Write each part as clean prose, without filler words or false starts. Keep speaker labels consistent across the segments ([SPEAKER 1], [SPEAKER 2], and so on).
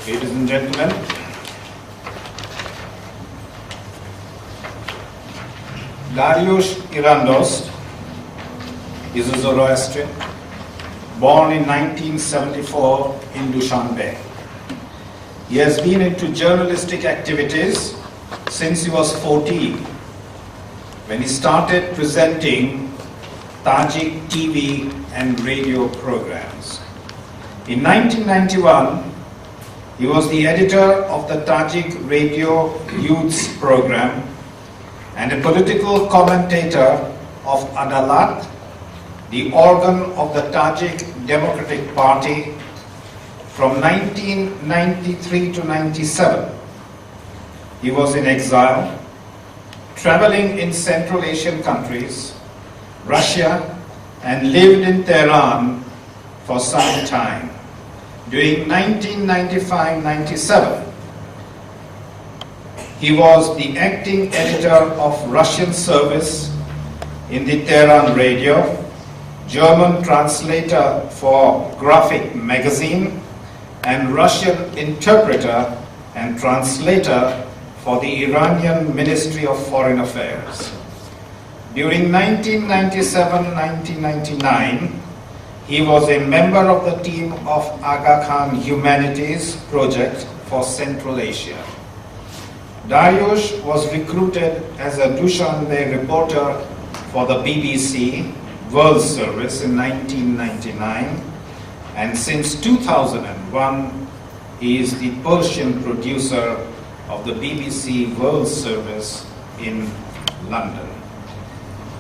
[SPEAKER 1] Ladies and gentlemen, Dariush Irandoost is a Zoroastrian, born in 1974 in Dushanbe. He has been into journalistic activities since he was 14, when he started presenting Tajik TV and radio programs. In 1991, he was the editor of the Tajik Radio Youths program and a political commentator of Adalat, the organ of the Tajik Democratic Party, from 1993 to 97. He was in exile, traveling in Central Asian countries, Russia, and lived in Tehran for some time. During 1995-97, he was the acting editor of Russian service in the Tehran radio, German translator for Graphic magazine, and Russian interpreter and translator for the Iranian Ministry of Foreign Affairs. During 1997-1999, he was a member of the team of Aga Khan Humanities Project for Central Asia. Dariush was recruited as a Dushanbe reporter for the BBC World Service in 1999, and since 2001, he is the Persian producer of the BBC World Service in London.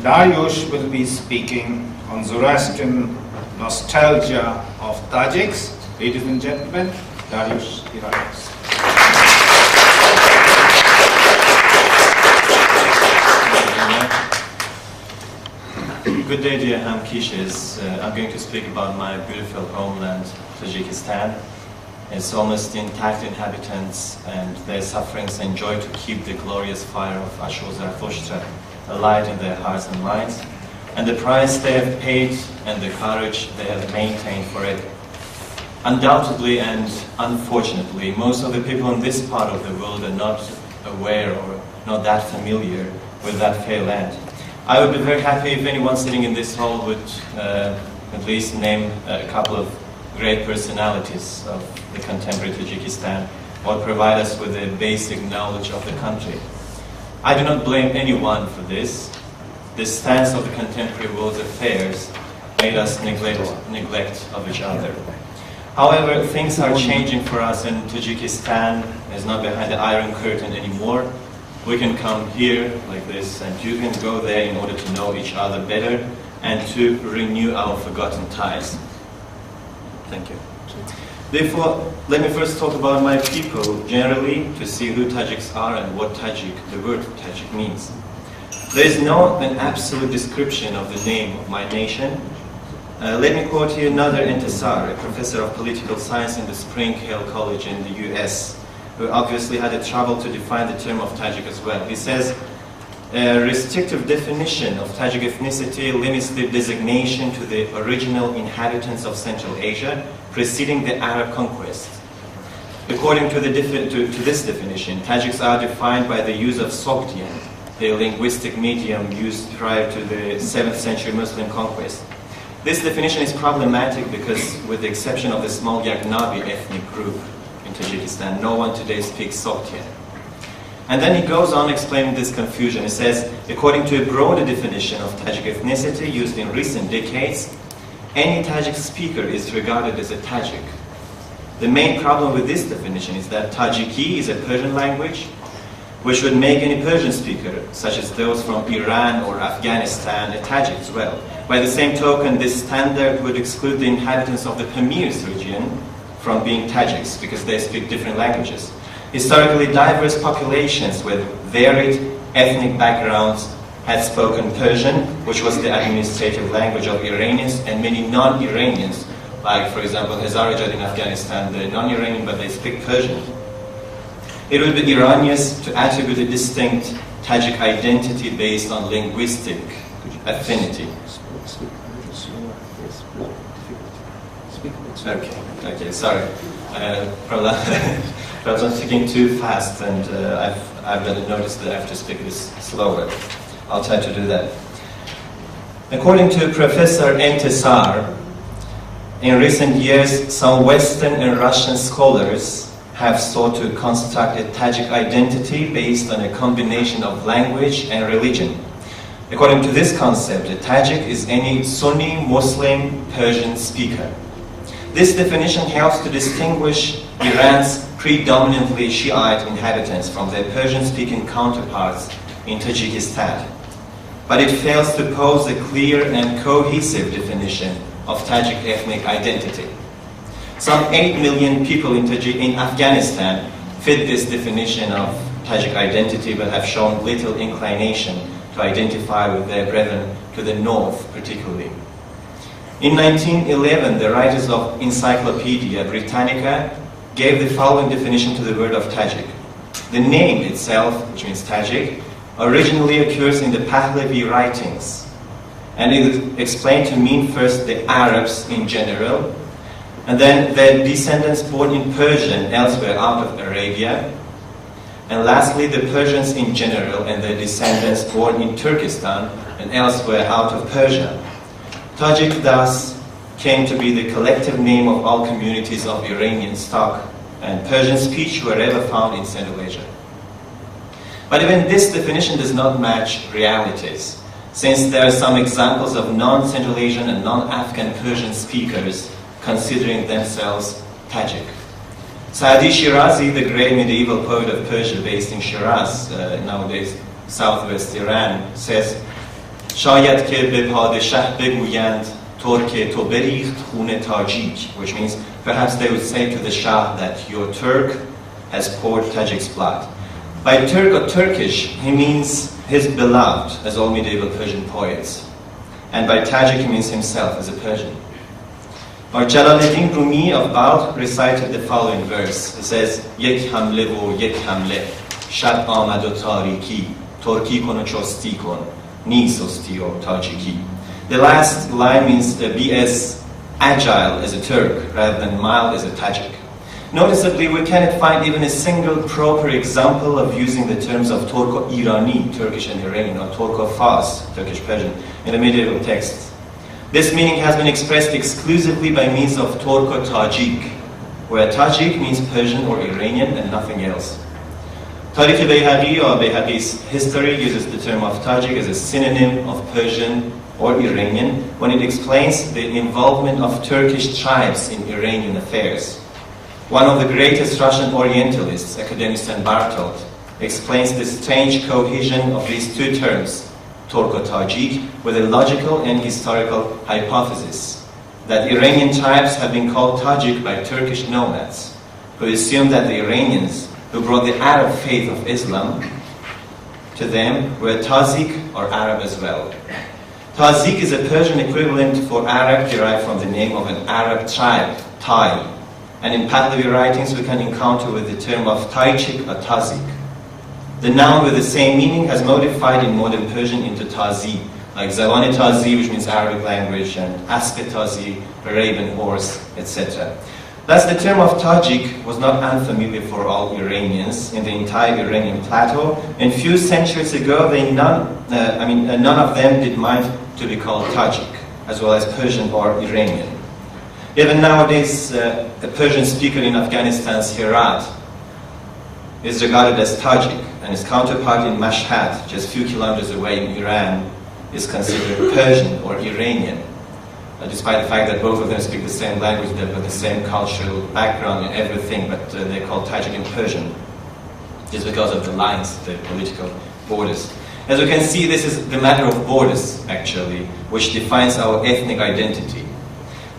[SPEAKER 1] Dariush will be speaking on Zoroastrian nostalgia of Tajiks. Ladies and gentlemen, Dariush Irandoost.
[SPEAKER 2] Good day, dear Hamkishes. I'm going to speak about my beautiful homeland, Tajikistan. Its almost intact inhabitants and their sufferings enjoy to keep the glorious fire of Asho Zarathushtra alight in their hearts and minds, and the price they have paid and the courage they have maintained for it. Undoubtedly and unfortunately, most of the people in this part of the world are not aware or not that familiar with that fair land. I would be very happy if anyone sitting in this hall would at least name a couple of great personalities of the contemporary Tajikistan or provide us with a basic knowledge of the country. I do not blame anyone for this. The stance of the contemporary world's affairs made us neglect of each other. However, things are changing for us, and Tajikistan is not behind the Iron Curtain anymore. We can come here like this, and you can go there in order to know each other better and to renew our forgotten ties. Thank you. Therefore, let me first talk about my people generally to see who Tajiks are and what Tajik, the word Tajik, means. There is no an absolute description of the name of my nation. Let me quote here another Intisar, a professor of political science in the Spring Hill College in the US, who obviously had a trouble to define the term of Tajik as well. He says, a restrictive definition of Tajik ethnicity limits the designation to the original inhabitants of Central Asia preceding the Arab conquest. According to this definition, Tajiks are defined by the use of Soghdiana, the linguistic medium used prior to the 7th century Muslim conquest. This definition is problematic because, with the exception of the small Yagnavi ethnic group in Tajikistan, no one today speaks Soghdiana. And then he goes on explaining this confusion. He says, according to a broader definition of Tajik ethnicity used in recent decades, any Tajik speaker is regarded as a Tajik. The main problem with this definition is that Tajiki is a Persian language, which would make any Persian speaker, such as those from Iran or Afghanistan, a Tajik as well. By the same token, this standard would exclude the inhabitants of the Pamirs region from being Tajiks, because they speak different languages. Historically diverse populations with varied ethnic backgrounds had spoken Persian, which was the administrative language of Iranians, and many non-Iranians, like for example Hazarajat in Afghanistan, they're non-Iranian but they speak Persian. It would be erroneous to attribute a distinct Tajik identity based on linguistic affinity. Okay, sorry. Perhaps I'm speaking too fast, and I've noticed that I have to speak this slower. I'll try to do that. According to Professor Entisar, in recent years, some Western and Russian scholars have sought to construct a Tajik identity based on a combination of language and religion. According to this concept, a Tajik is any Sunni Muslim Persian speaker. This definition helps to distinguish Iran's predominantly Shiite inhabitants from their Persian-speaking counterparts in Tajikistan. But it fails to pose a clear and cohesive definition of Tajik ethnic identity. Some 8 million people in Afghanistan fit this definition of Tajik identity, but have shown little inclination to identify with their brethren to the north particularly. In 1911, the writers of Encyclopedia Britannica gave the following definition to the word of Tajik. The name itself, which means Tajik, originally occurs in the Pahlavi writings, and it is explained to mean first the Arabs in general, and then their descendants born in Persia and elsewhere out of Arabia, and lastly the Persians in general and their descendants born in Turkestan and elsewhere out of Persia. Tajik thus came to be the collective name of all communities of Iranian stock and Persian speech wherever found in Central Asia. But even this definition does not match realities, since there are some examples of non-Central Asian and non-Afghan Persian speakers considering themselves Tajik. Saadi Shirazi, the great medieval poet of Persia based in Shiraz, nowadays southwest Iran, says, "Shayad ke be padeshah beguyand Turke to bericht khune Tajik," which means perhaps they would say to the Shah that your Turk has poured Tajik's blood. By Turk or Turkish, he means his beloved, as all medieval Persian poets. And by Tajik, he means himself as a Persian. Or Jalaluddin Rumi of Balkh recited the following verse. It says, "Yek hamle vo yek hamle, shab amad o tariki, Turki kon o chosti kon, ni sosti o Tajiki." The last line means be as agile as a Turk rather than mild as a Tajik. Noticeably, we cannot find even a single proper example of using the terms of Turko-Irani, Turkish and Iranian, or Turko-Fars, Turkish-Persian, in the medieval texts. This meaning has been expressed exclusively by means of Turko-Tajik, where Tajik means Persian or Iranian and nothing else. Tarikh Bayhaqi, or Bayhaqi's history, uses the term of Tajik as a synonym of Persian or Iranian when it explains the involvement of Turkish tribes in Iranian affairs. One of the greatest Russian Orientalists, academician Bartold, explains the strange cohesion of these two terms, Turko-Tajik, with a logical and historical hypothesis that Iranian tribes have been called Tajik by Turkish nomads, who assumed that the Iranians who brought the Arab faith of Islam to them were Tajiks or Arab as well. Tajik is a Persian equivalent for Arab derived from the name of an Arab tribe, Tai, and in Pahlavi writings we can encounter with the term of Tajik or Tazik. The noun with the same meaning has modified in modern Persian into Tazi, like Zavan Tazi, which means Arabic language, and Aspe Tazi, raven horse, etc. Thus, the term of Tajik was not unfamiliar for all Iranians in the entire Iranian plateau, and few centuries ago, none of them did mind to be called Tajik, as well as Persian or Iranian. Even nowadays, a Persian speaker in Afghanistan's Herat is regarded as Tajik, and his counterpart in Mashhad, just a few kilometers away in Iran, is considered Persian or Iranian, despite the fact that both of them speak the same language, they've got the same cultural background and everything, but they're called Tajik and Persian, just because of the lines, the political borders. As we can see, this is the matter of borders, actually, which defines our ethnic identity.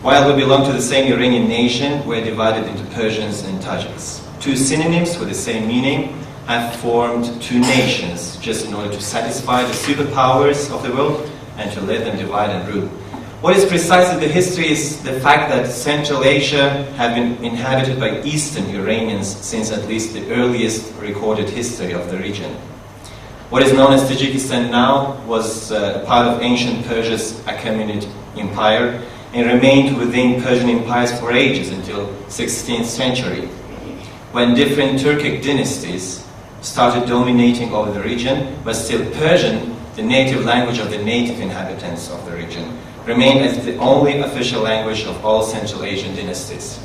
[SPEAKER 2] While we belong to the same Iranian nation, we're divided into Persians and Tajiks. Two synonyms with the same meaning have formed two nations, just in order to satisfy the superpowers of the world and to let them divide and rule. What is precisely the history is the fact that Central Asia have been inhabited by Eastern Iranians since at least the earliest recorded history of the region. What is known as Tajikistan now was part of ancient Persia's Achaemenid Empire, and remained within Persian empires for ages until 16th century, when different Turkic dynasties started dominating over the region, but still Persian, the native language of the native inhabitants of the region, remained as the only official language of all Central Asian dynasties.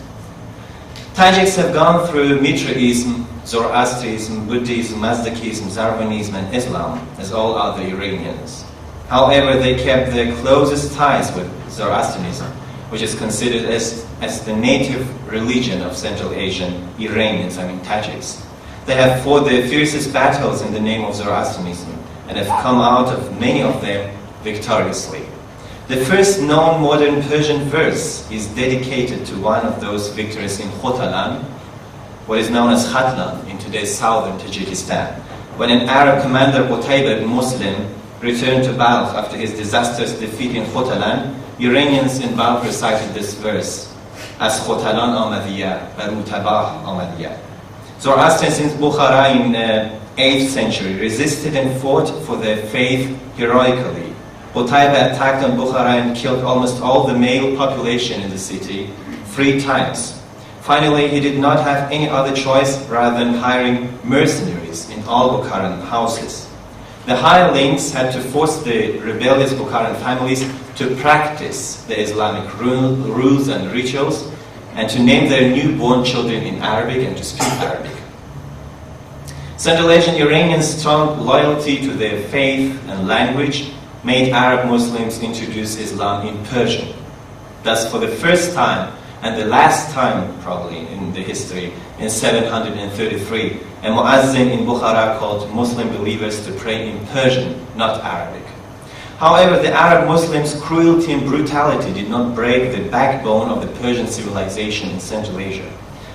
[SPEAKER 2] Tajiks have gone through Mitraism, Zoroastrianism, Buddhism, Mazdakism, Zarwanism, and Islam, as all other Iranians. However, they kept their closest ties with Zoroastrianism, which is considered as the native religion of Central Asian Iranians, Tajiks. They have fought their fiercest battles in the name of Zoroastrianism, and have come out of many of them victoriously. The first known modern Persian verse is dedicated to one of those victories in Khotalan, what is known as Khatlan in today's southern Tajikistan, when an Arab commander, Qutayba Muslim, returned to Balkh after his disastrous defeat in Khotalan. Iranians in Balkh recited this verse, as Khotalan Ahmadiyya, Baru Tabah Ahmadiyya. Zoroastrians in Bukhara in 8th century resisted and fought for their faith heroically. Qutayba attacked on Bukhara and killed almost all the male population in the city 3 times. Finally, he did not have any other choice rather than hiring mercenaries in all Bukharan houses. The hirelings had to force the rebellious Bukharan families to practice the Islamic rules and rituals, and to name their newborn children in Arabic and to speak Arabic. Central Asian Iranians' strong loyalty to their faith and language made Arab Muslims introduce Islam in Persian. Thus, for the first time, and the last time probably in the history, in 733, a muazzin in Bukhara called Muslim believers to pray in Persian, not Arabic. However, the Arab Muslims' cruelty and brutality did not break the backbone of the Persian civilization in Central Asia.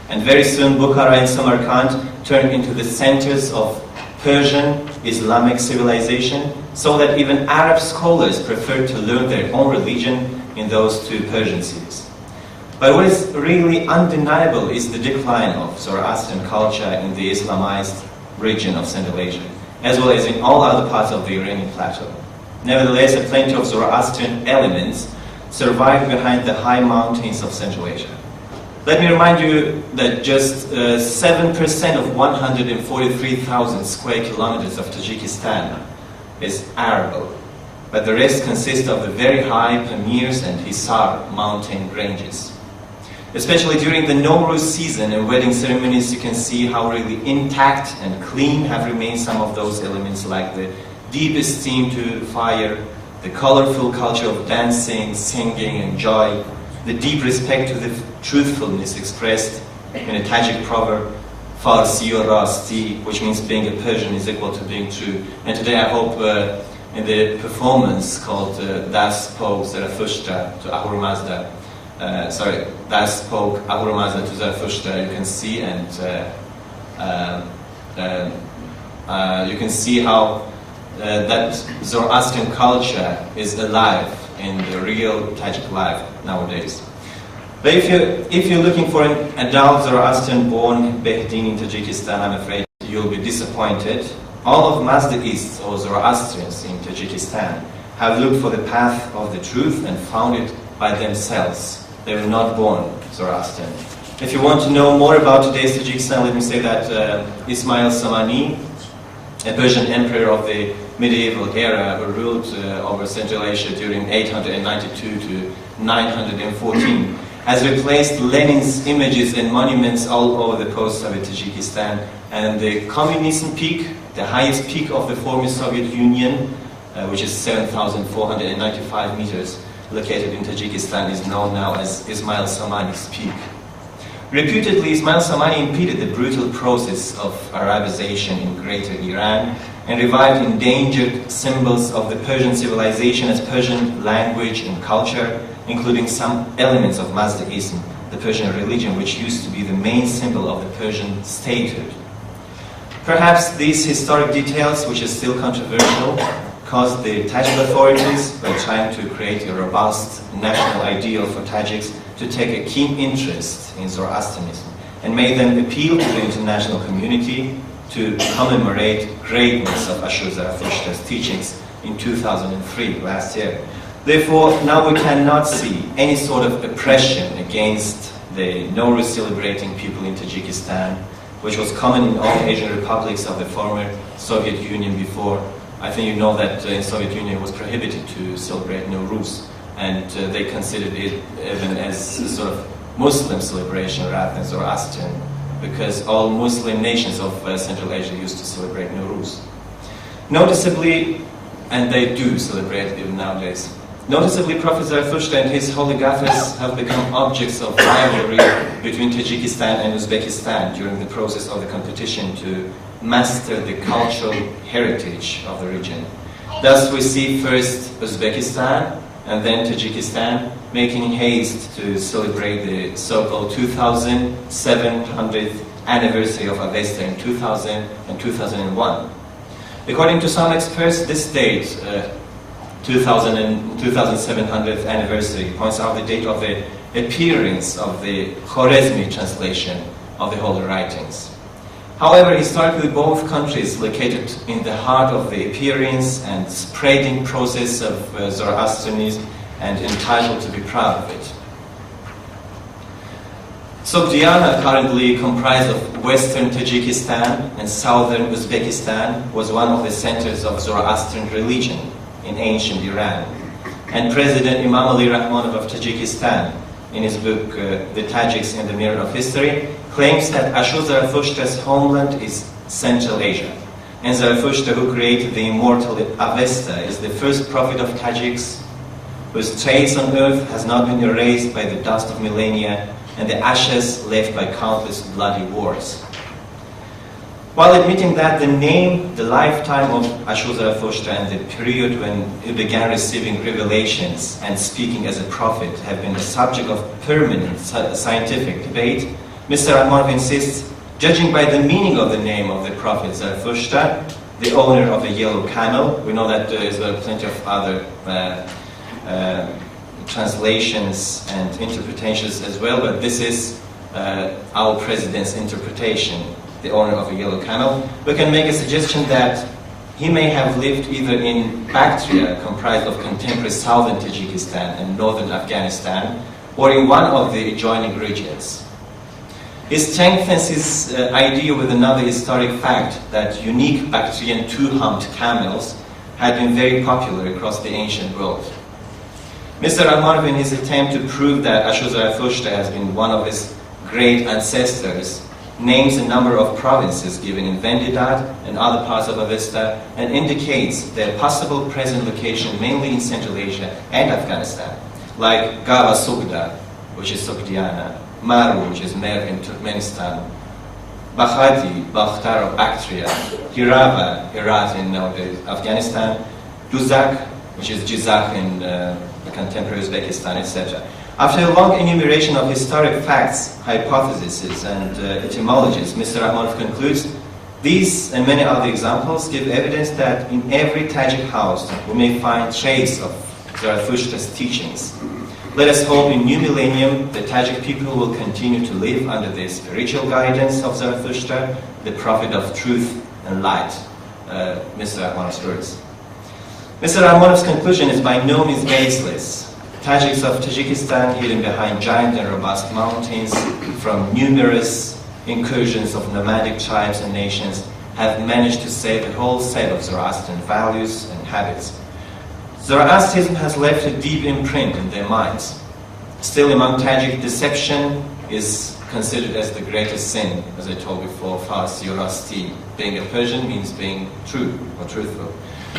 [SPEAKER 2] And very soon Bukhara and Samarkand turned into the centers of Persian Islamic civilization, so that even Arab scholars preferred to learn their own religion in those 2 Persian cities. But what is really undeniable is the decline of Zoroastrian culture in the Islamized region of Central Asia, as well as in all other parts of the Iranian plateau. Nevertheless, a plenty of Zoroastrian elements survive behind the high mountains of Central Asia. Let me remind you that just 7% of 143,000 square kilometers of Tajikistan is arable, but the rest consists of the very high Pamirs and Hisar mountain ranges. Especially during the Nowruz season and wedding ceremonies, you can see how really intact and clean have remained some of those elements, like the deep esteem to fire, the colorful culture of dancing, singing, and joy, the deep respect to the truthfulness expressed in a Tajik proverb, Farsi or Rasti, which means being a Persian is equal to being true. And today I hope in the performance called Das spoke Zarathushtra to Ahura Mazda, Das spoke Ahura Mazda to Zarathustra, you can see, and you can see how that Zoroastrian culture is alive in the real Tajik life nowadays. But if you're looking for an adult Zoroastrian-born Behdin in Tajikistan, I'm afraid you'll be disappointed. All of Mazdaists or Zoroastrians in Tajikistan have looked for the path of the truth and found it by themselves. They were not born Zoroastrian. If you want to know more about today's Tajikistan, let me say that Ismail Samani, a Persian emperor of the medieval era who ruled over Central Asia during 892 to 914, has replaced Lenin's images and monuments all over the post-Soviet Tajikistan, and the communism peak, the highest peak of the former Soviet Union, which is 7,495 meters, located in Tajikistan, is known now as Ismail Samani's peak. Reputedly, Ismail Samani impeded the brutal process of Arabization in Greater Iran and revived endangered symbols of the Persian civilization as Persian language and culture, including some elements of Mazdaism, the Persian religion, which used to be the main symbol of the Persian statehood. Perhaps these historic details, which are still controversial, caused the Tajik authorities, by trying to create a robust national ideal for Tajiks, to take a keen interest in Zoroastrianism and made them appeal to the international community to commemorate greatness of Asho Zarathushtra's teachings in 2003, last year. Therefore, now we cannot see any sort of oppression against the Nowruz celebrating people in Tajikistan, which was common in all Asian republics of the former Soviet Union before. I think you know that in Soviet Union it was prohibited to celebrate Nowruz, and they considered it even as a sort of Muslim celebration rather than Zoroastrian, because all Muslim nations of Central Asia used to celebrate Nowruz. Noticeably, and they do celebrate it even nowadays, noticeably Prophet Zarathustra and his holy gathers have become objects of rivalry between Tajikistan and Uzbekistan during the process of the competition to master the cultural heritage of the region. Thus we see first Uzbekistan and then Tajikistan making haste to celebrate the so-called 2700th anniversary of Avesta in 2000 and 2001. According to some experts, this date, 2700th anniversary, points out the date of the appearance of the Khwarezmi translation of the holy writings. However, historically both countries located in the heart of the appearance and spreading process of Zoroastrianism and entitled to be proud of it. Soghdiana, currently comprised of western Tajikistan and southern Uzbekistan, was one of the centers of Zoroastrian religion in ancient Iran. And President Imam Ali Rahmanov of Tajikistan, in his book The Tajiks in the Mirror of History, claims that Asho Zarathushtra's homeland is Central Asia. And Zarathustra, who created the immortal Avesta, is the first prophet of Tajiks, whose trace on earth has not been erased by the dust of millennia and the ashes left by countless bloody wars. While admitting that the name, the lifetime of Asho Zarathushtra and the period when he began receiving revelations and speaking as a prophet have been the subject of permanent scientific debate, Mr. Rahmanov insists, judging by the meaning of the name of the prophet Zarathustra, the owner of the yellow camel, we know that there is plenty of other translations and interpretations as well, but this is our president's interpretation, the owner of a yellow camel. We can make a suggestion that he may have lived either in Bactria, comprised of contemporary southern Tajikistan and northern Afghanistan, or in one of the adjoining regions. He strengthens his idea with another historic fact that unique Bactrian two-humped camels had been very popular across the ancient world. Mr. Rahmanov, in his attempt to prove that Asho Zarathushtra has been one of his great ancestors, names a number of provinces given in Vendidad and other parts of Avesta and indicates their possible present location mainly in Central Asia and Afghanistan, like Gava Sugda, which is Soghdiana, Maru, which is Mer in Turkmenistan, Bakhadi, Bakhtar of Bactria, Hirava, Herat in nowadays Afghanistan, Duzak, which is Jizak in contemporary Uzbekistan, etc. After a long enumeration of historic facts, hypotheses, and etymologies, Mr. Rahmanov concludes, these and many other examples give evidence that in every Tajik house we may find trace of Zarathustra's teachings. Let us hope in new millennium the Tajik people will continue to live under the spiritual guidance of Zarathustra, the prophet of truth and light. Mr. Rahmanov's words. Mr. Rahmanov's conclusion is by no means baseless. Tajiks of Tajikistan, hidden behind giant and robust mountains, from numerous incursions of nomadic tribes and nations, have managed to save a whole set of Zoroastrian values and habits. Zoroastrianism has left a deep imprint in their minds. Still, among Tajik, deception is considered as the greatest sin, as I told before, Farsi or Rasti. Being a Persian means being true or truthful.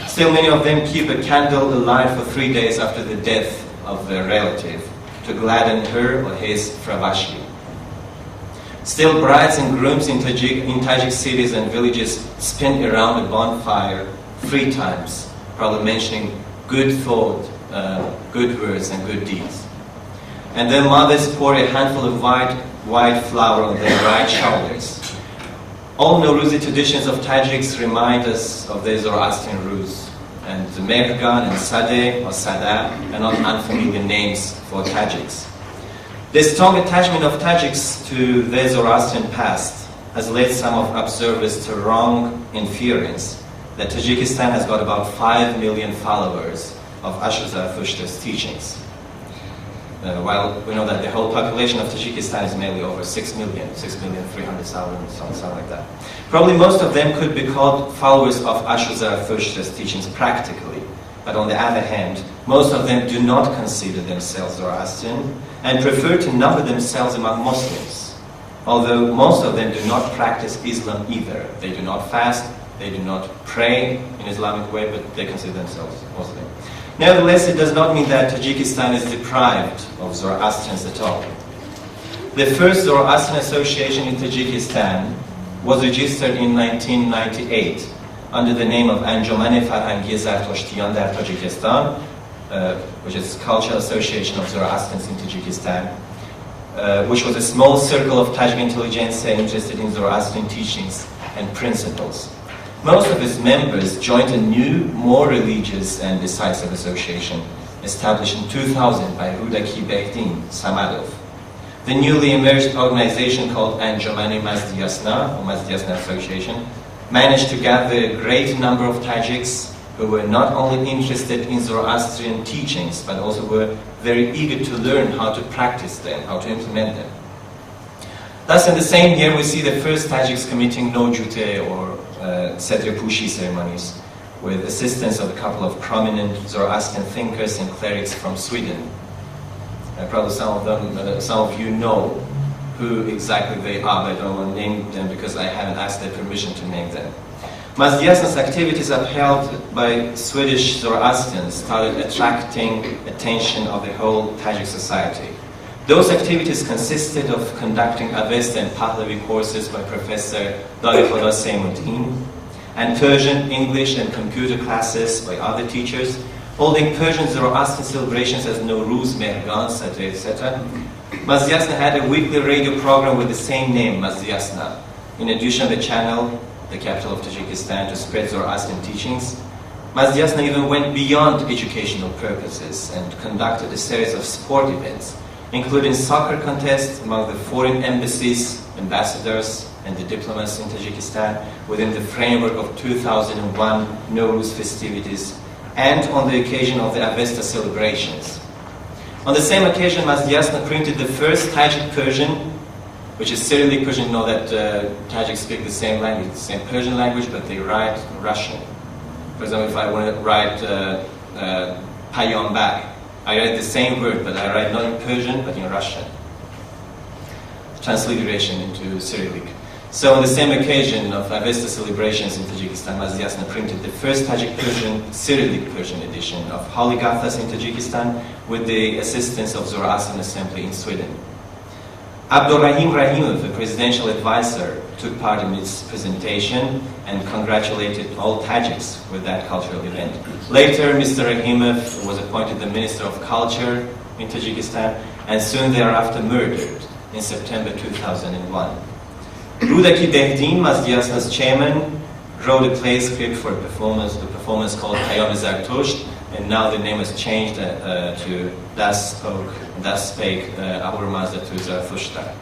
[SPEAKER 2] Still, many of them keep a candle alight for 3 days after the death of their relative, to gladden her or his fravashi. Still, brides and grooms in Tajik cities and villages spin around a bonfire 3 times, probably mentioning good thought, good words and good deeds. And their mothers pour a handful of white flour on their right shoulders. All Nowruzi traditions of Tajiks remind us of their Zoroastrian roots, and Mergan and Sadeh or Sada are not unfamiliar names for Tajiks. The strong attachment of Tajiks to their Zoroastrian past has led some of observers to wrong inference that Tajikistan has got about 5 million followers of Asho Zarathushtra's teachings. While we know that the whole population of Tajikistan is mainly over 6,300,000, something like that. Probably most of them could be called followers of Asho Zarathushtra's teachings practically, but on the other hand, most of them do not consider themselves Zoroastrian and prefer to number themselves among Muslims, although most of them do not practice Islam either. They do not fast, they do not pray in Islamic way, but they consider themselves Muslim. Nevertheless, it does not mean that Tajikistan is deprived of Zoroastrians at all. The first Zoroastrian association in Tajikistan was registered in 1998 under the name of Anti-Governmental در Tajikistan, which is Cultural Association of Zoroastrians in Tajikistan, which was a small circle of Tajik intelligentsia interested in Zoroastrian teachings and principles. Most of its members joined a new, more religious and decisive association established in 2000 by Rudaki Bekdin Samadov. The newly emerged organization called Anjumani Mazdiasna, or Mazdiasna Association, managed to gather a great number of Tajiks who were not only interested in Zoroastrian teachings, but also were very eager to learn how to practice them, how to implement them. Thus, in the same year, we see the first Tajiks committing no-jute or Sedre Pushi ceremonies with assistance of a couple of prominent Zoroastrian thinkers and clerics from Sweden. Probably some of you know who exactly they are, but I don't want to name them because I haven't asked their permission to name them. Mazdiasna's activities upheld by Swedish Zoroastrians started attracting attention of the whole Tajik society. Those activities consisted of conducting Avesta and Pahlavi courses by Professor Dariush Irandoost, and Persian, English, and computer classes by other teachers, holding Persian Zoroastrian celebrations as Nowruz, Mehgan, etc. Mazdiasna had a weekly radio program with the same name, Mazdiasna. In addition, the channel, the capital of Tajikistan, to spread Zoroastrian teachings. Mazdiasna even went beyond educational purposes and conducted a series of sport events, including soccer contests among the foreign embassies, ambassadors, and the diplomats in Tajikistan within the framework of 2001 Nowruz festivities and on the occasion of the Avesta celebrations. On the same occasion, Mazdiasna printed the first Tajik Persian, which is Cyrillic Persian. You know that Tajiks speak the same language, the same Persian language, but they write Russian. For example, if I want to write Payambak, I write the same word, but I write not in Persian, but in Russian. Transliteration into Cyrillic. So on the same occasion of Avesta celebrations in Tajikistan, Mazdiasna printed the first Tajik Persian, Cyrillic Persian edition of Holy Gathas in Tajikistan with the assistance of Zoroastrian Assembly in Sweden. Abdurrahim Rahimov, the presidential advisor, took part in its presentation and congratulated all Tajiks with that cultural event. Later, Mr. Rahimov was appointed the Minister of Culture in Tajikistan and soon thereafter murdered in September 2001. Rudaki Bekdin, Mazdiasna's chairman, wrote a play script for the performance called Zarathushtra, and now the name has changed to Das Spake Our Mazda to Zarathustra.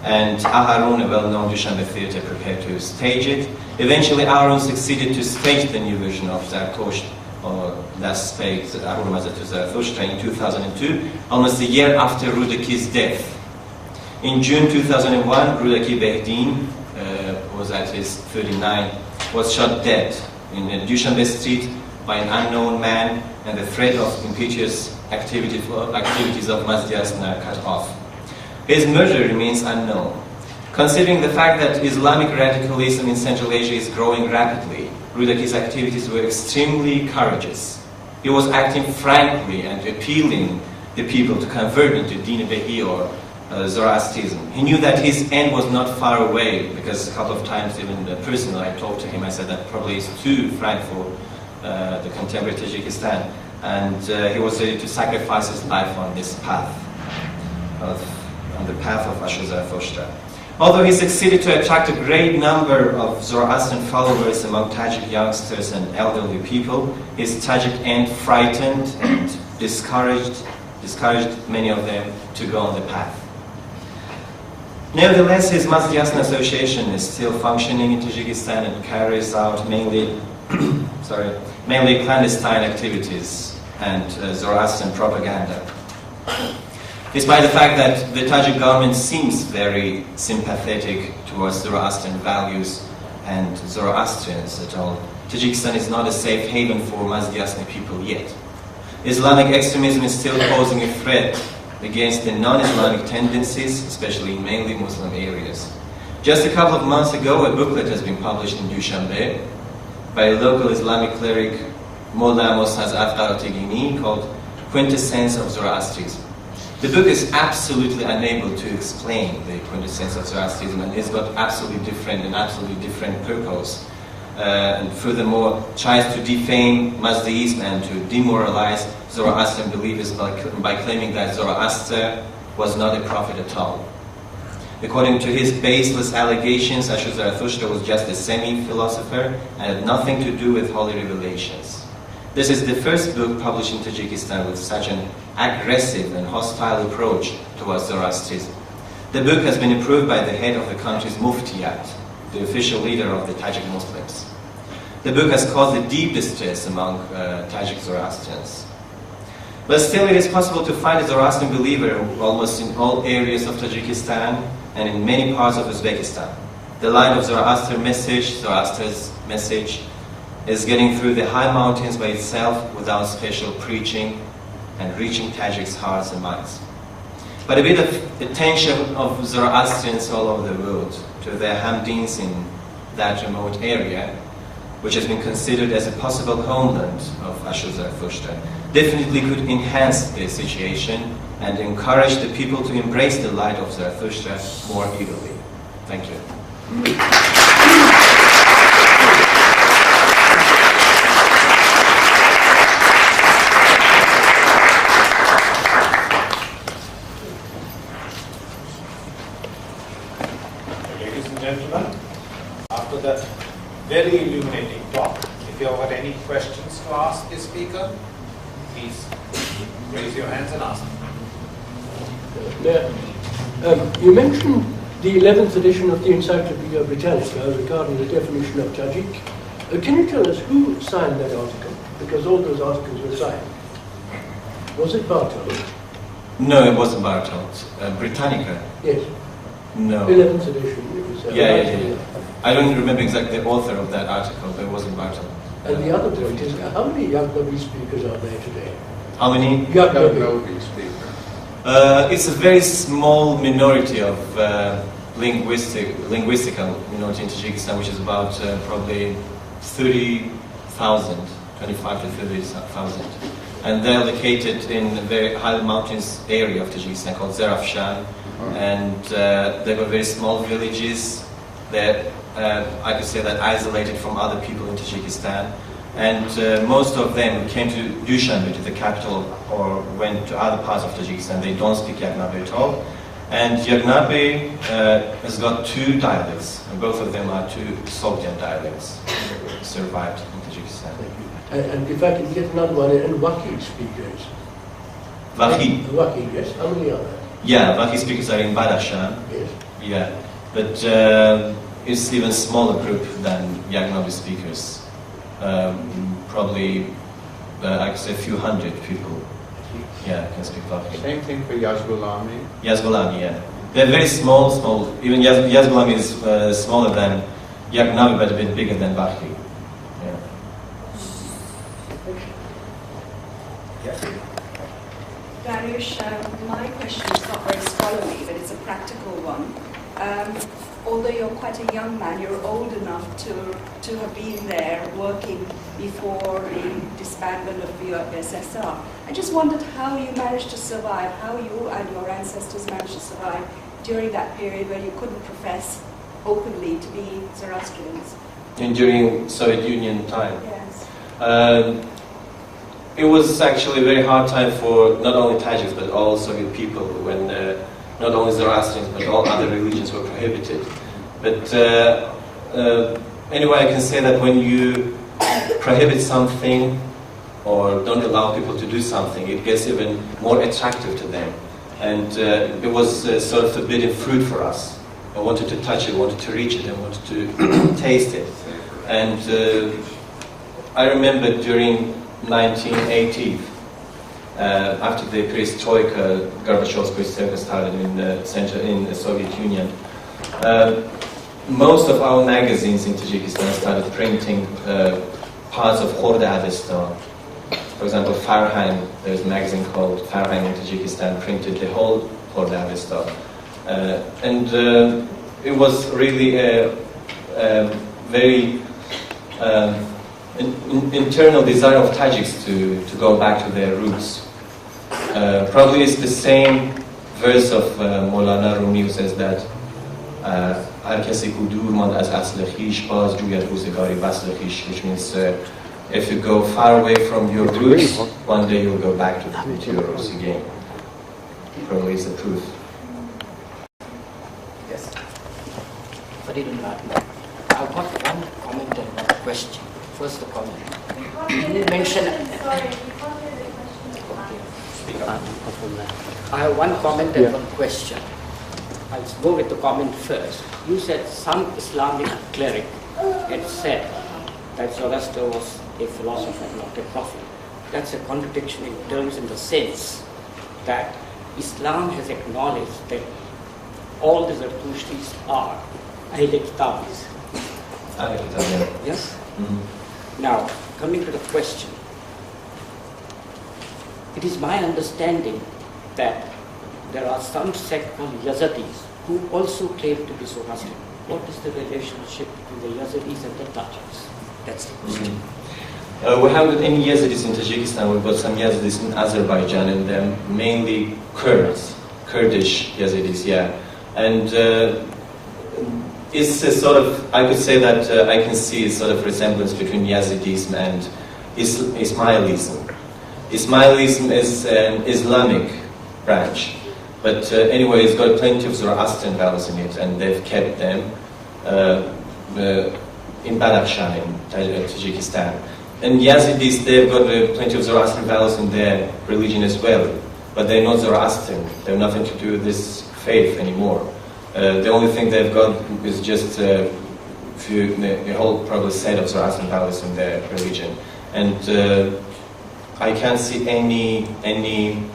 [SPEAKER 2] And Aharon, a well-known Dushanbe theatre, prepared to stage it. Eventually, Aharon succeeded to stage the new version of Zarathustra, or Das Spake Our Mazda to Zarathustra, in 2002, almost a year after Rudaki's death. In June 2001, Rudaki Bekdin was at his 39, was shot dead in Dushanbe Street by an unknown man, and the thread of impetuous activities of Mazdiasna cut off. His murder remains unknown. Considering the fact that Islamic radicalism in Central Asia is growing rapidly, Rudaki's activities were extremely courageous. He was acting frankly and appealing the people to convert into Din-e-Behi or Zoroastrianism. He knew that his end was not far away, because a couple of times, even personally, I talked to him. I said that probably is too frank for the contemporary Tajikistan, and he was ready to sacrifice his life on this path, on the path of Asho Zarathushtra. Although he succeeded to attract a great number of Zoroastrian followers among Tajik youngsters and elderly people, his Tajik end frightened and discouraged many of them to go on the path. Nevertheless, his Mazdiasna association is still functioning in Tajikistan and carries out mainly clandestine activities and Zoroastrian propaganda. Despite the fact that the Tajik government seems very sympathetic towards Zoroastrian values and Zoroastrians at all, Tajikistan is not a safe haven for Mazdiasni people yet. Islamic extremism is still posing a threat against the non-Islamic tendencies, especially in mainly Muslim areas. Just a couple of months ago, a booklet has been published in Dushanbe by a local Islamic cleric, Mullah Mostaz Afgarategini, called Quintessence of Zoroastrianism. The book is absolutely unable to explain the quintessence of Zoroastrianism, and it's got absolutely different purpose. And furthermore, tries to defame Mazdaism and to demoralize Zoroastrian believers by claiming that Zoroaster was not a prophet at all. According to his baseless allegations, Asho Zarathushtra was just a semi-philosopher and had nothing to do with holy revelations. This is the first book published in Tajikistan with such an aggressive and hostile approach towards Zoroastrianism. The book has been approved by the head of the country's Muftiyat, the official leader of the Tajik Muslims. The book has caused the deepest stress among Tajik Zoroastrians. But still, it is possible to find a Zoroastrian believer almost in all areas of Tajikistan and in many parts of Uzbekistan. The light of Zoroastria's message is getting through the high mountains by itself without special preaching and reaching Tajiks' hearts and minds. But a bit of attention of Zoroastrians all over the world to their Hamdins in that remote area, which has been considered as a possible homeland of Asho Zarathushtra, definitely could enhance the situation and encourage the people to embrace the light of Zarathustra more eagerly. Thank you.
[SPEAKER 1] Ladies and gentlemen, after that very illuminating talk, if you have got any questions to ask the speaker, please raise your hands and ask them.
[SPEAKER 3] You mentioned the 11th edition of the Encyclopedia Britannica regarding the definition of Tajik. Can you tell us who signed that article? Because all those articles were signed. Was it Bartolt?
[SPEAKER 2] No, it wasn't Bartolt. Britannica?
[SPEAKER 3] Yes.
[SPEAKER 2] No.
[SPEAKER 3] 11th edition. It was,
[SPEAKER 2] Yeah. I don't remember exactly the author of that article, but it wasn't Bartolt.
[SPEAKER 3] And the other point is, how many Yagnavi speakers are there today?
[SPEAKER 2] How many?
[SPEAKER 3] Yagnavi
[SPEAKER 4] speakers.
[SPEAKER 2] It's a very small minority of linguistical minority in Tajikistan, which is about probably 30,000, 25 to 30,000. And they're located in a very high mountainous area of Tajikistan called Zarafshan. And they've got very small villages. They're, I could say that, isolated from other people in Tajikistan. And most of them came to Dushanbe, to the capital, or went to other parts of Tajikistan. They don't speak Yagnabi at all. And Yagnabi has got two dialects, and both of them are two Soghdiana dialects survived in Tajikistan.
[SPEAKER 3] And if I can get another one, and Waki speakers.
[SPEAKER 2] Waki?
[SPEAKER 3] Waki, yes. How many are there?
[SPEAKER 2] Yeah, Waki speakers are in Badashan.
[SPEAKER 3] Yes.
[SPEAKER 2] Yeah, but it's even smaller group than Yagnabi speakers. Probably, I could say a few hundred people. Yeah, can speak Waki.
[SPEAKER 4] Same thing for Yazgulami.
[SPEAKER 2] Yazgulami, yeah. They're very small. Even Yazgulami is smaller than Yagnabi, but a bit bigger than Waki. Yeah.
[SPEAKER 5] Dariush, my question is not very scholarly, but it's a practical one. Although you're quite a young man, you're old enough to have been there working before the disbandment of the USSR. I just wondered how you managed to survive, how you and your ancestors managed to survive during that period where you couldn't profess openly to be Zoroastrians.
[SPEAKER 2] And during Soviet Union time?
[SPEAKER 5] Yes.
[SPEAKER 2] It was actually a very hard time for not only Tajiks but all Soviet people when not only Zoroastrians but all other religions were prohibited. But anyway, I can say that when you prohibit something or don't allow people to do something, it gets even more attractive to them. And it was sort of forbidden fruit for us. I wanted to touch it, wanted to reach it, I wanted to taste it. And I remember during 1980, after the perestroika, Gorbachev's perestroika started in the Soviet Union, most of our magazines in Tajikistan started printing parts of Khord Avesta. For example, Farhang, there's a magazine called Farhang in Tajikistan, printed the whole Khord Avesta. And it was really a very internal desire of Tajiks to go back to their roots. Probably it's the same verse of Maulana Rumi who says that هر کسی که دور ماند از اصل خویش باز جوید روزگاری وصل خویش, which means if you go far away from your roots, one day you'll go back to your roots again. Probably is the truth.
[SPEAKER 4] Yes. I've got one comment and one question. First, the comment. You mentioned. I have one comment and one question. I'll go with the comment first. You said some Islamic cleric had said that Zoroaster was a philosopher, not a prophet. That's a contradiction in terms in the sense that Islam has acknowledged that all the Zarathushtis are Ahle Kitabis. Yes? Mm-hmm. Now, coming to the question, it is my understanding that there are some sect called Yazidis who also claim to be Zoroastrian. What is the relationship between the Yazidis and the Tajiks? That's the question.
[SPEAKER 2] Mm-hmm. We haven't any Yazidis in Tajikistan. We've got some Yazidis in Azerbaijan, and they're mainly Kurds, Kurdish Yazidis, yeah. And it's a sort of, I could say that I can see a sort of resemblance between Yazidism and Ismailism. Ismailism is an Islamic branch. But anyway, it's got plenty of Zoroastrian values in it, and they've kept them in Badakhshan, in Tajikistan. And Yazidis, they've got plenty of Zoroastrian values in their religion as well. But they're not Zoroastrian. They have nothing to do with this faith anymore. The only thing they've got is just a whole probably set of Zoroastrian values in their religion. And I can't see anything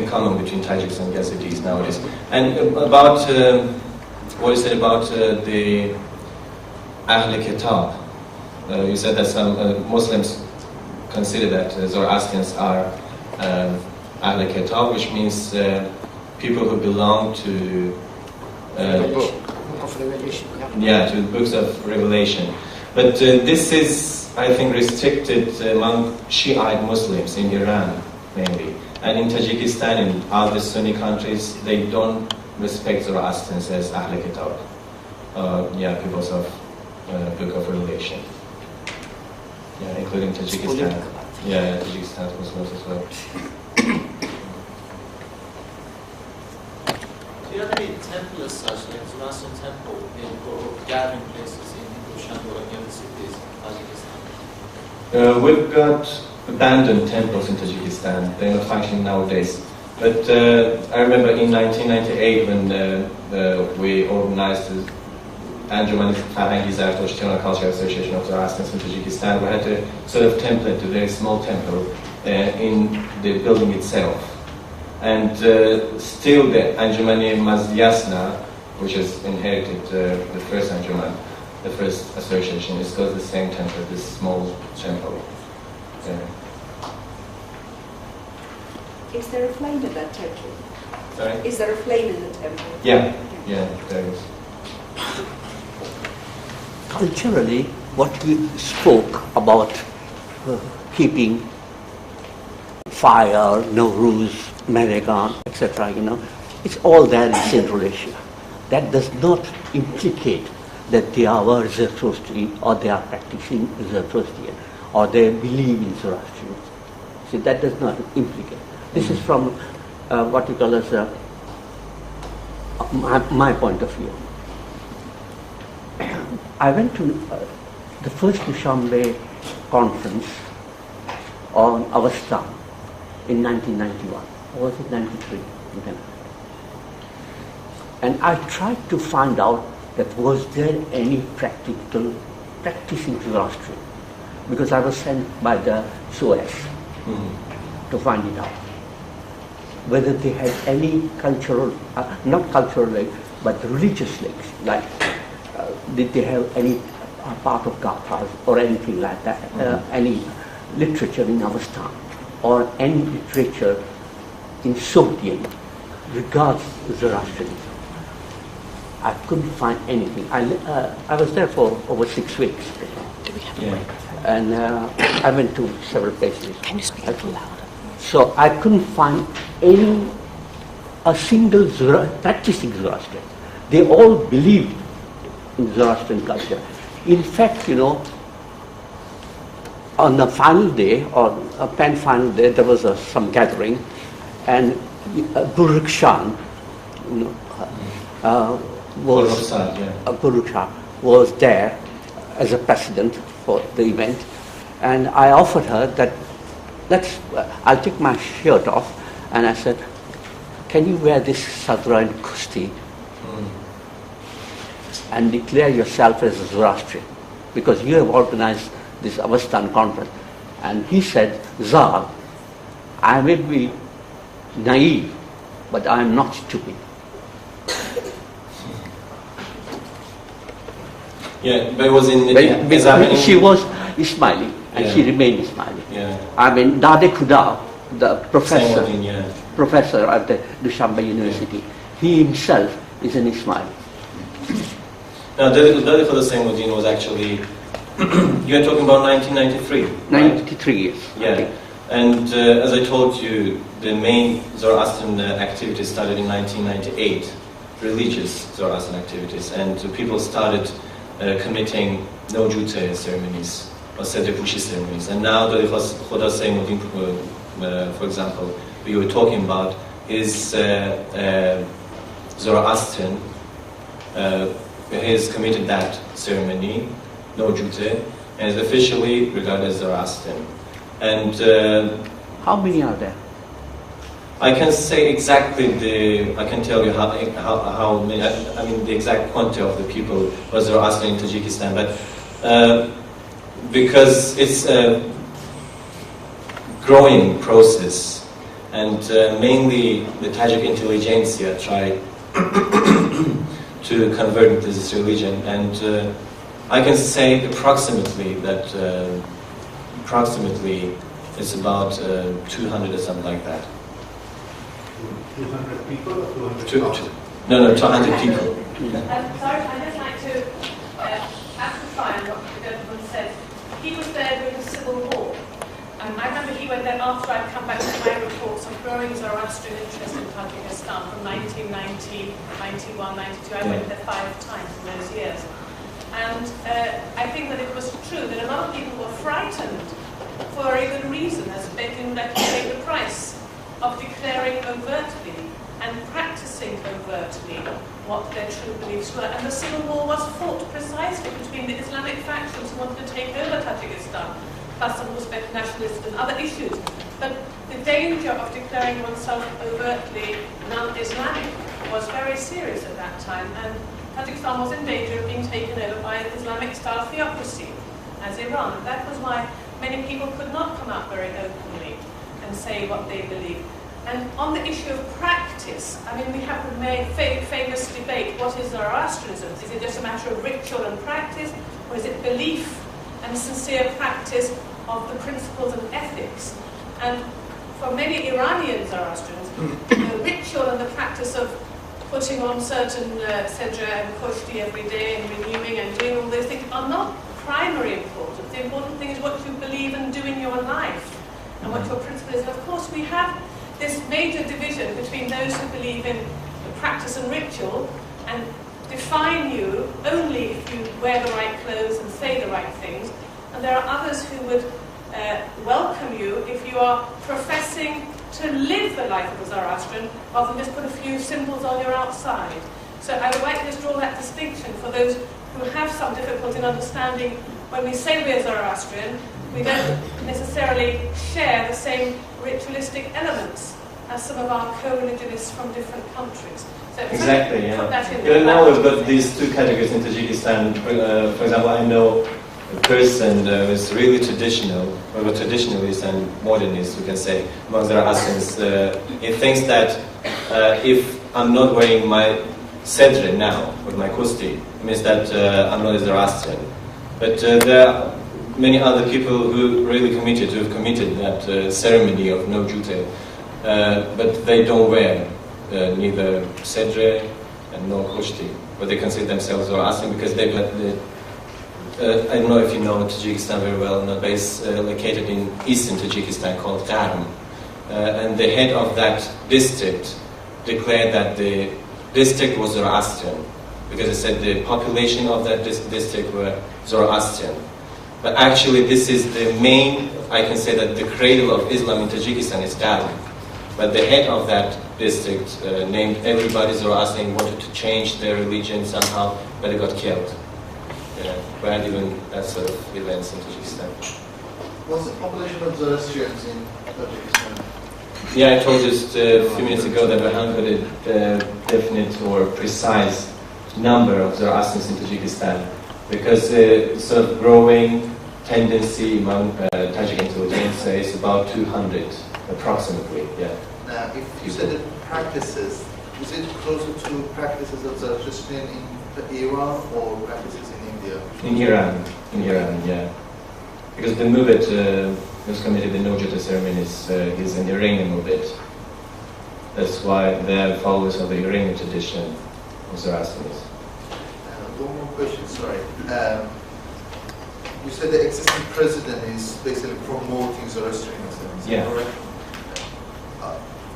[SPEAKER 2] common between Tajiks and Yazidis nowadays. And about what you said about the Ahl Kitab, you said that some Muslims consider that Zoroastrians are Ahl Kitab, which means people who belong to
[SPEAKER 4] Book of Revelation.
[SPEAKER 2] Yeah, to the books of Revelation. But this is, I think, restricted among Shiite Muslims in Iran mainly. And in Tajikistan and other Sunni countries, they don't respect Zoroastrians as Ahl Kitab. Because of Book of Revelation. Yeah, including Tajikistan. Yeah, Tajikistan Muslims as well.
[SPEAKER 6] Do you have any temple as such, like Zoroastrian temple, or gathering places in Dushanbe and other cities in Tajikistan?
[SPEAKER 2] We've got abandoned temples in Tajikistan. They're not functioning nowadays. But I remember in 1998 when we organized the Anti-Governmental Cultural Association of Zoroastrians in Tajikistan, we had a sort of template, a very small temple in the building itself. And still the Anjumani Mazyasna, which has inherited the first Anjuman, the first association, is got the same temple, this small temple.
[SPEAKER 5] Is there a flame in that temple?
[SPEAKER 2] Sorry?
[SPEAKER 5] Is there a flame in the temple?
[SPEAKER 2] Yeah, there is.
[SPEAKER 7] Culturally, what we spoke about keeping fire, Nowruz, Maragan, etc., it's all there in Central Asia. That does not implicate that they are Zoroastrian or they are practicing Zoroastrian or they believe in Zoroastrian. See, that does not implicate. This is from what we call as my point of view. I went to the first Dushanbe conference on Avesta in 1991, or was it 93? And I tried to find out that was there any practicing Zoroastrian. because I was sent by the SOS to find it out. Whether they had any cultural, not cultural links, but religious links, like did they have any part of Gathas or anything like that, any literature in Avestan or any literature in Soghdiana regards Zoroastrianism. I couldn't find anything. I was there for over 6 weeks. And I went to several places.
[SPEAKER 8] Can you speak a little louder?
[SPEAKER 7] So I couldn't find a single practicing Zoroastrian. They all believed in Zoroastrian culture. In fact, on the final day, or a pen-final day, there was some gathering, and Buruk Khan was there as a president for the event, and I offered her that I'll take my shirt off, and I said, can you wear this Sadra and Kusti and declare yourself as a Zoroastrian, because you have organized this Avestan conference. And he said, Zar, I may be naive, but I am not stupid.
[SPEAKER 2] Yeah, but it was in
[SPEAKER 7] she was Ismaili, and she remained Ismaili.
[SPEAKER 2] Yeah.
[SPEAKER 7] I mean, Dade Khuda, the professor,
[SPEAKER 2] Samuddin,
[SPEAKER 7] professor at the Dushanbe University, he himself is an Ismaili.
[SPEAKER 2] Now, Dade Khuda Samuddin was actually, you are talking about 1993.
[SPEAKER 7] 93 years.
[SPEAKER 2] Yeah, and as I told you, the main Zoroastrian activities started in 1998, religious Zoroastrian activities, and people started committing no jute ceremonies or sedepushi ceremonies. And now the Khuda Samuddin, for example, we were talking about, is Zoroastrian. He has committed that ceremony, no jute, and is officially regarded as Zoroastrian. And
[SPEAKER 7] how many are there?
[SPEAKER 2] I can say exactly I can tell you how many, I mean the exact quantity of the people who are Zoroastrian in Tajikistan, but because it's a growing process, and mainly the Tajik intelligentsia tried to convert into this religion, and I can say approximately that it's about 200 or something like that.
[SPEAKER 9] 200 people or 200?
[SPEAKER 2] No, 200 people.
[SPEAKER 10] Sorry, I'd just like to amplify on what the gentleman said. He was there during the Civil War. I remember he went there after I'd come back to my reports on growing Zoroastrian interest in Tajikistan from 1990, 91, 92. I went there 5 times in those years. And I think that it was true that a lot of people were frightened for a very good reason, as they didn't let them pay the price of declaring overtly and practicing overtly what their true beliefs were. And the Civil War was fought precisely between the Islamic factions who wanted to take over Tajikistan, plus some Uzbek nationalists and other issues. But the danger of declaring oneself overtly non-Islamic was very serious at that time, and Tajikistan was in danger of being taken over by an Islamic-style theocracy, as Iran. And that was why many people could not come out very openly and say what they believe. And on the issue of practice, I mean, we have the famous debate, what is Zoroastrianism? Is it just a matter of ritual and practice, or is it belief and sincere practice of the principles and ethics? And for many Iranian Zoroastrians, the ritual and the practice of putting on certain sedra and kushti every day and renewing and doing all those things are not primary important. The important thing is what you believe and do in your life and what your principle is. And of course we have this major division between those who believe in the practice and ritual and define you only if you wear the right clothes and say the right things, and there are others who would welcome you if you are professing to live the life of a Zoroastrian rather than just put a few symbols on your outside. So I would like to just draw that distinction for those who have some difficulty in understanding when we say we are Zoroastrian, we don't necessarily share the same ritualistic elements as some of our co-religionists from different countries. So
[SPEAKER 2] exactly,
[SPEAKER 10] put that in
[SPEAKER 2] now we've got these two categories in Tajikistan. For example, I know person is really traditional, or traditionalist and modernist, we can say, among Zoroastrians. He thinks that if I'm not wearing my sedre now, with my kosti, it means that I'm not a Zoroastrian. But there are many other people who really who have committed that ceremony of no jute, but they don't wear neither sedre and no kosti, but they consider themselves Zoroastrian because I don't know if you know Tajikistan very well, a base located in eastern Tajikistan called Darm. And the head of that district declared that the district was Zoroastrian, because he said the population of that district were Zoroastrian. But actually this is the main, I can say that the cradle of Islam in Tajikistan is Darm. But the head of that district named everybody Zoroastrian, wanted to change their religion somehow, but he got killed. We had even that sort of events in Tajikistan.
[SPEAKER 8] What's the population of Zoroastrians in Tajikistan?
[SPEAKER 2] Yeah, I told just a few minutes ago that we haven't got a definite or precise number of Zoroastrians in Tajikistan, because sort of growing tendency among Tajik intelligence is about 200 approximately. Yeah.
[SPEAKER 8] Now, if you said that practices, is it closer to practices of Zoroastrian in Iran or practices in India?
[SPEAKER 2] In Iran, yeah. Because the Mubet who's committed the no-jute ceremonies is an Iranian Mubet. That's why they are followers of the Iranian tradition of Zoroastrianism.
[SPEAKER 8] One more question, sorry. You said the existing president is basically promoting Zoroastrianism, is that correct?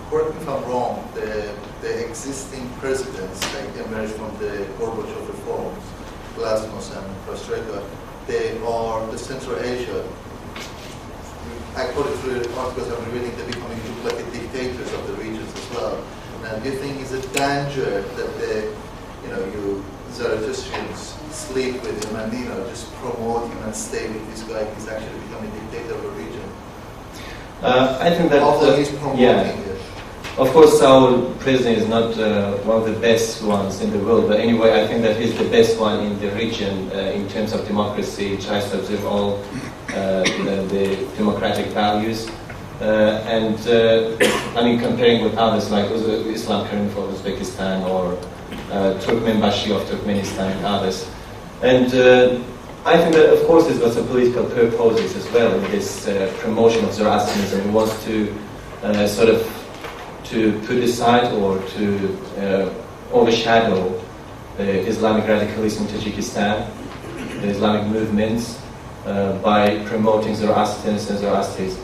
[SPEAKER 8] Correct me if I'm wrong, the existing presidents that emerged from the Gorbachev reforms, Glasnost and Prostrega, they are the Central Asia. According to the articles I'm reading, they're becoming like the dictators of the regions as well. Now, do you think is a danger that you Zarathustrians sleep with him and just promote him and stay with this guy? He's actually becoming a dictator of a region.
[SPEAKER 2] I think that
[SPEAKER 8] although he's promoting it.
[SPEAKER 2] Of course, our president is not one of the best ones in the world, but anyway, I think that he's the best one in the region in terms of democracy. He tries to observe all the democratic values. I mean, comparing with others like Islam Karim for Uzbekistan or Turkmenbashi of Turkmenistan and others. And I think that, of course, there's got some political purposes as well in this promotion of Zoroastrianism. He wants to sort of to put aside or to overshadow the Islamic radicalism in Tajikistan, the Islamic movements, by promoting Zoroastrians and Zoroastrianism.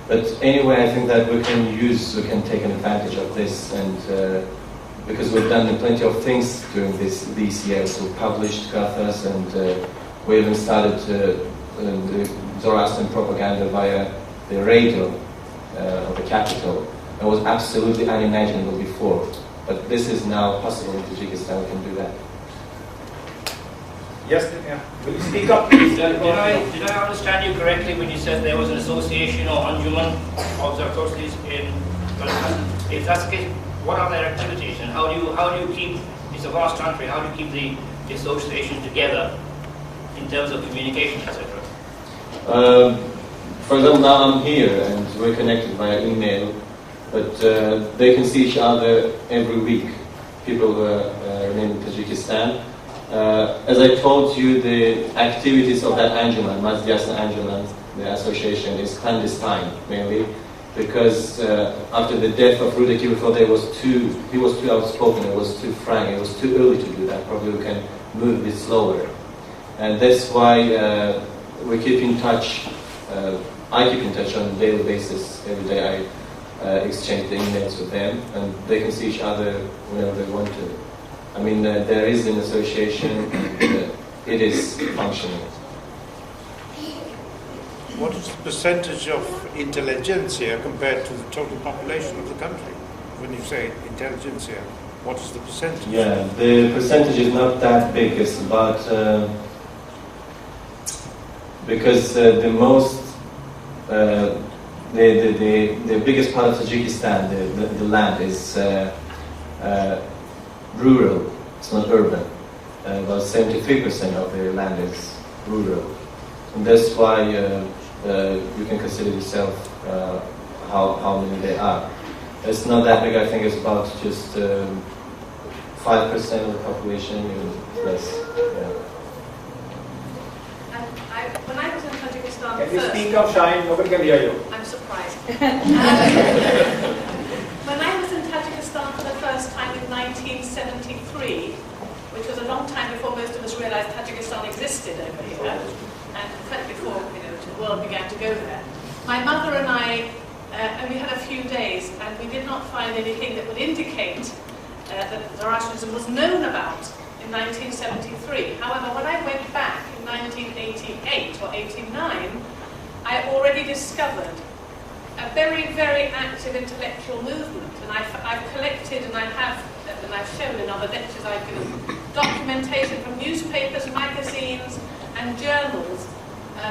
[SPEAKER 2] But anyway, I think that we can take an advantage of this, and because we've done plenty of things during these years. We've published gathas, and we even started the Zoroastrian propaganda via the radio of the capital. It was absolutely unimaginable before, but this is now possible in Tajikistan. We can do that.
[SPEAKER 1] Yes, yeah. Will you speak up, please?
[SPEAKER 9] Did I understand you correctly when you said there was an association or anjuman of Zarathustris in Pakistan? If that's the case, what are their activities, and how do you keep? It's a vast country. How do you keep the association together in terms of communication, etc.?
[SPEAKER 2] For example, now I'm here and we're connected via email, but they can see each other every week. People who remain in Tajikistan. As I told you, the activities of that Anjuman, Mazdiasna Anjuman, the association, is clandestine mainly, because after the death of Rudaki, we thought he was too outspoken, it was too frank, it was too early to do that. Probably we can move a bit slower. And that's why we keep in touch. I keep in touch on a daily basis. Every day I exchange the emails with them, and they can see each other whenever they want to. I mean, there is an association, and it is functioning.
[SPEAKER 11] What is the percentage of intelligentsia compared to the total population of the country? When you say intelligentsia, what is the percentage?
[SPEAKER 2] Yeah, the percentage is not that big. It's about because the biggest part of Tajikistan, the land is rural. It's not urban. About 73% of the land is rural. And that's why you can consider yourself how many there are. It's not that big. I think it's about just 5% of the population, even less. Yeah.
[SPEAKER 10] When I was in Tajikistan
[SPEAKER 9] Can you
[SPEAKER 10] first,
[SPEAKER 9] speak up, Shine? Nobody can hear you.
[SPEAKER 10] I'm surprised. When I was in Tajikistan for the first time in 1973, which was a long time before most of us realized Tajikistan existed over here, and in fact before the world began to go there, my mother and I only had a few days, and we did not find anything that would indicate that Zoroastrianism was known about in 1973. However, when I went back in 1988 or 89, I already discovered a very, very active intellectual movement, and I've collected and I've shown in other lectures I've given documentation from newspapers, magazines, and journals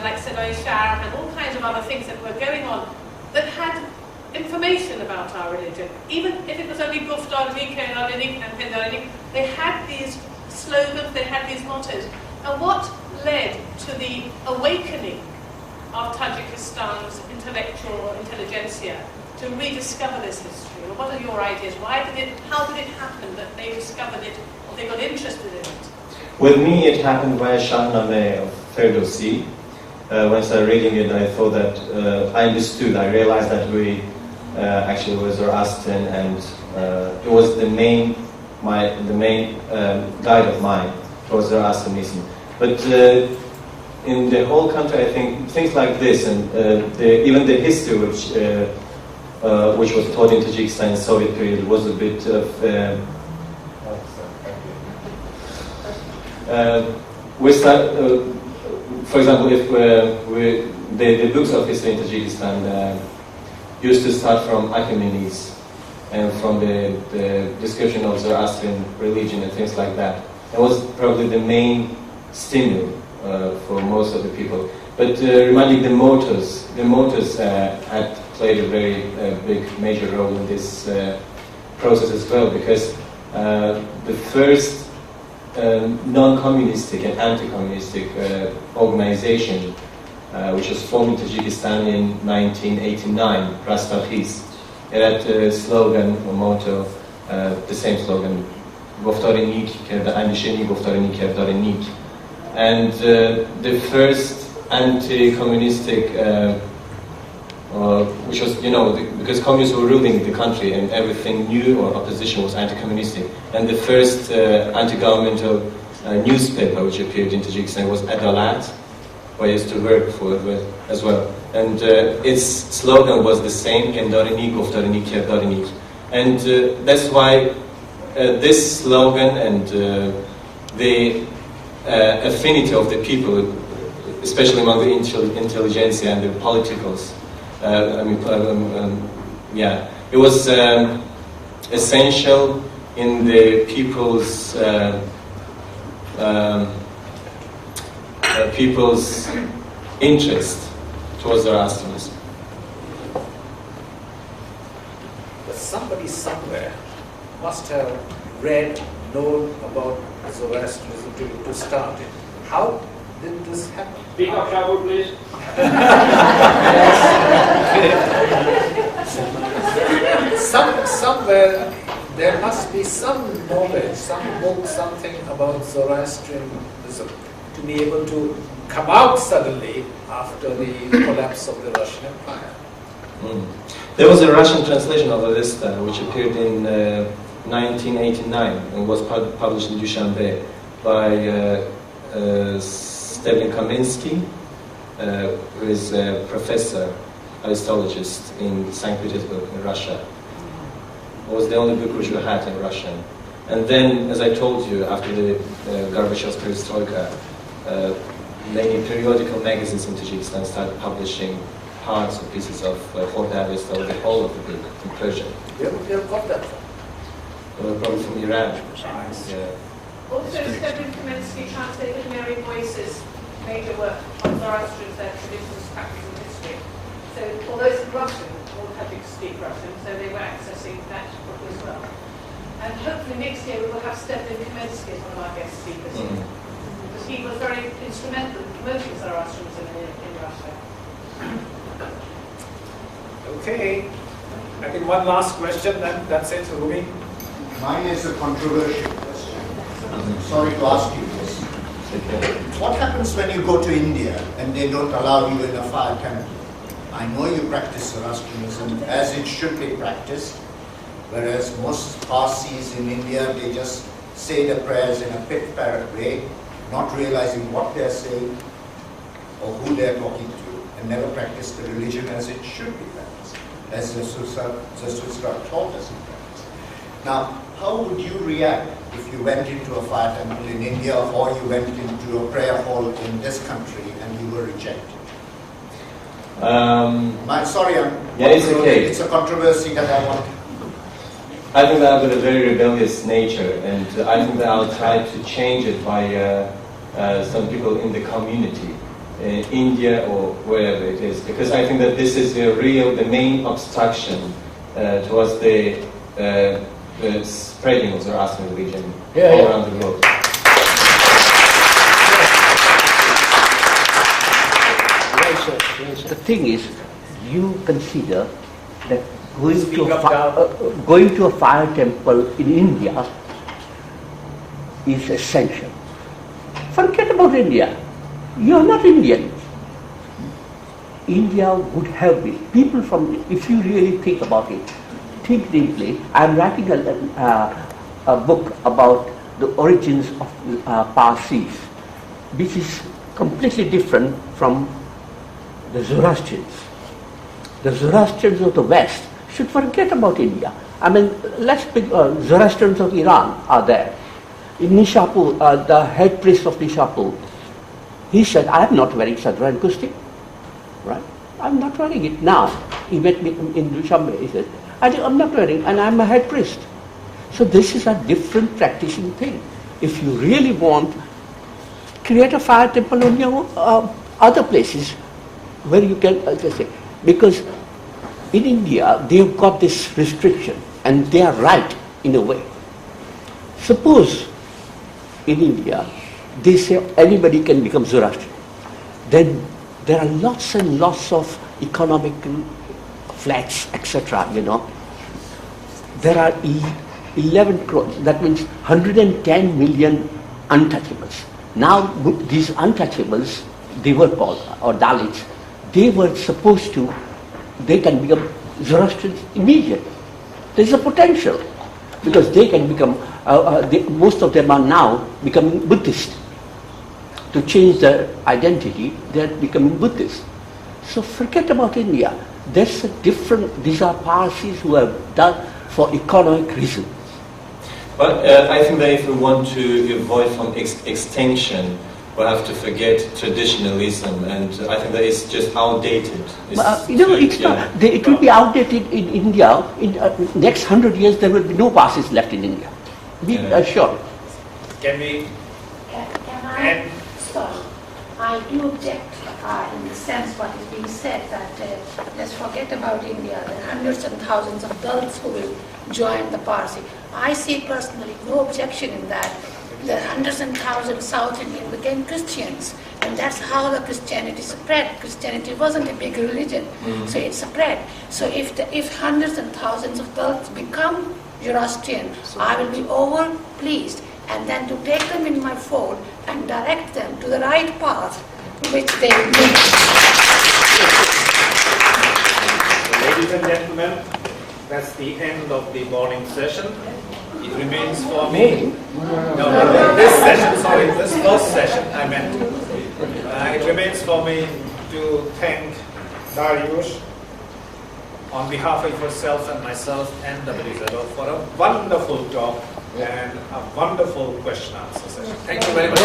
[SPEAKER 10] like Sedoy Shah and all kinds of other things that were going on that had information about our religion. Even if it was only Guftarnik and Pendarnik, they had these slogans, they had these mottos. And what led to the awakening of Tajikistan's intellectual intelligentsia to rediscover this history? Or what are your ideas? How did it happen that they discovered it or they got interested in it?
[SPEAKER 2] With me, it happened via Shahnameh of Ferdowsi. When I started reading it, I thought that I understood. I realized that we actually were Zoroastrian, and it was the main guide of mine towards Zoroastrianism. But in the whole country, I think things like this, and even the history which was taught in Tajikistan in Soviet period was a bit of. For example, if the books of history in Tajikistan used to start from Achaemenides and from the description of Zoroastrian religion and things like that. It was probably the main stimulus for most of the people. But reminding the motors had played a very big, major role in this process as well, because the first non-communistic and anti-communistic organization which was formed in Tajikistan in 1989, Rastafis. It had a slogan or motto, the same slogan, Goftari Nik Kerda Anisheni Goftari Nik Kerdari Nik. And the first anti-communistic, which was, because communists were ruling the country and everything new or opposition was anti-communistic. And the first anti-governmental newspaper which appeared in Tajikistan was Adalat, who I used to work for as well. And its slogan was the same, Kendari Goftari Nik Kerdari Nik. And that's why this slogan and the affinity of the people, especially among the intelligentsia and the politicals, it was essential in the people's interest towards Zoroastrianism.
[SPEAKER 12] But somebody somewhere must have read, known about Zoroastrianism to start it. How did this happen?
[SPEAKER 9] Speak up, Shahpur, please.
[SPEAKER 12] Somewhere there must be some knowledge, some book, something about Zoroastrianism to be able to come out suddenly after the collapse of the Russian Empire.
[SPEAKER 2] There was a Russian translation of Avesta which appeared in 1989 and was published in Dushanbe by Stephen Kaminsky, who is a professor, Aristologist in St. Petersburg in Russia. It was the only book which we had in Russian. And then, as I told you, after the Gorbachev's perestroika, many periodical magazines in Tajikistan started publishing parts or pieces of Avesta, or the whole of the book in Persian.
[SPEAKER 12] Where would you have got that from?
[SPEAKER 2] Probably from Iran.
[SPEAKER 12] Yeah.
[SPEAKER 10] Also, Stephen Kaminsky translated Mary Boyce's major work on Zoroastrians, their traditions, practice, and history. So, although it's in Russian, all Tajiks speak Russian, so they were accessing that book as well. And hopefully next year we will have Stephen Kaminsky as one of our guest speakers, because he was very instrumental promoting Zoroastrianism in Russia.
[SPEAKER 12] Okay. I think one last question, then that's it, Rumi.
[SPEAKER 13] Mine is a controversial question. I'm sorry to ask you this. What happens when you go to India and they don't allow you in a fire temple? I know you practice Zoroastrianism as it should be practiced, whereas most Parsis in India, they just say the prayers in a pit-parrot way, not realizing what they're saying or who they're talking to, and never practice the religion as it should be practiced, as Zarathushtra taught us in practice. Now, how would you react if you went into a fire temple in India or you went into a prayer hall in this country and you were rejected?
[SPEAKER 2] It's okay.
[SPEAKER 13] It's a controversy that I want.
[SPEAKER 2] I think that I've got a very rebellious nature, and I think that I'll try to change it by some people in the community, in India or wherever it is, because I think that this is the main obstruction towards the spreading of Zoroastrian religion all around the world.
[SPEAKER 7] The thing is, you consider that going to a fire temple in India is essential. Forget about India. You are not Indian. India would have been. People from, if you really think about it, think deeply. I am writing a book about the origins of Parsis, which is completely different from the Zoroastrians. The Zoroastrians of the West should forget about India. I mean, let's pick Zoroastrians of Iran are there. In Shahpur, the head priest of Shahpur, he said, I am not wearing sadra and kusti. Right? I'm not wearing it now. He met me in Dushanbe. He said, I'm not wearing, and I'm a head priest. So this is a different practicing thing. If you really want, create a fire temple on your other places where you can, say, because in India they've got this restriction, and they are right in a way. Suppose in India they say anybody can become Zoroastrian, then there are lots and lots of economic flats, etc. You know, there are 11 crores. That means 110 million untouchables. Now these untouchables, they were called, or Dalits, they were supposed to, they can become Zoroastrians immediately. There is a potential, because they can become, most of them are now becoming Buddhist. To change their identity, they are becoming Buddhist. So forget about India. There's a different, these are Parsis who have done for economic reasons.
[SPEAKER 2] But I think that if we want to avoid from extinction, we have to forget traditionalism, and I think that it's just outdated.
[SPEAKER 7] It will be outdated in India. In next 100 years, there will be no Parsis left in India. Be assured.
[SPEAKER 12] Can we?
[SPEAKER 14] Can I? Sorry, I do object in the sense what is being said that let's forget about India. There are hundreds and thousands of Dalits who will join the Parsi. I see personally no objection in that. There are hundreds and thousands South Indians became Christians, and that's how the Christianity spread. Christianity wasn't a big religion, so it spread. So if hundreds and thousands of Dalits become Zoroastrian, I will be over pleased, and then to take them in my fold and direct them to the right path which they need.
[SPEAKER 12] Ladies and gentlemen, that's the end of the morning session. It remains for me. No, this session, sorry, this first session I meant. It remains for me to thank Dariush on behalf of yourself and myself and WZO for a wonderful talk and a wonderful question-answer session. Thank you very much.